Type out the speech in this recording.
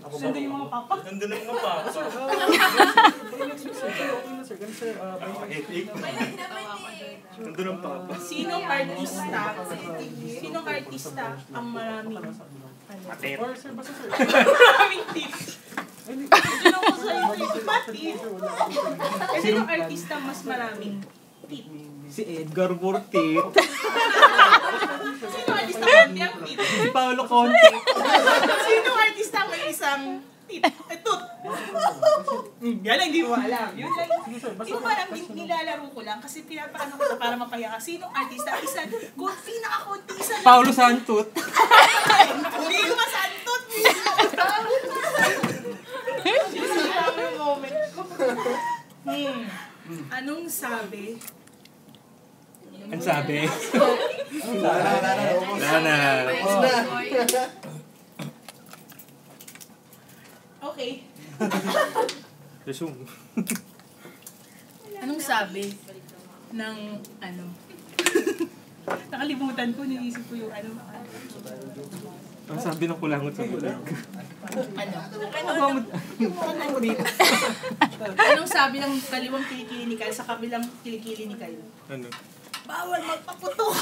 Nandun yung mga papa. Nandun ang mga papa. Next week, sir. Okay na, sir. Ganun, sir. Nandun ang papa. Sinong artista ang maraming Atet. Or, sir, basta, sir. maraming tips? Sino ko sa iyo tips? Sinong artista mas maraming tip? Si Edgar Bortit. Sino artista konti ang tip? Si Paolo Conte. Sinong artista ang may isang tip? Ito. Yan lang, hindi mo alam. Yun lang. Yung parang nilalaro ko lang kasi pinapaano ko ito para mapaya ka. Sinong artista? Isa, pinaka-konti isa lang. Paolo Santot. Hindi ko masantot. Sinasama yung moment ko. Anong sabi? Ang sabi? Okay. Resume. Anong sabi ng ano? Nakalimutan ko, niisip ko yung ano. Ang sabi ng kulangot sa bulag. Anong sabi ng kaliwang kilikili ni Kyle sa kabilang kilikili ni Kyle? Ano? Bawal magpaputok!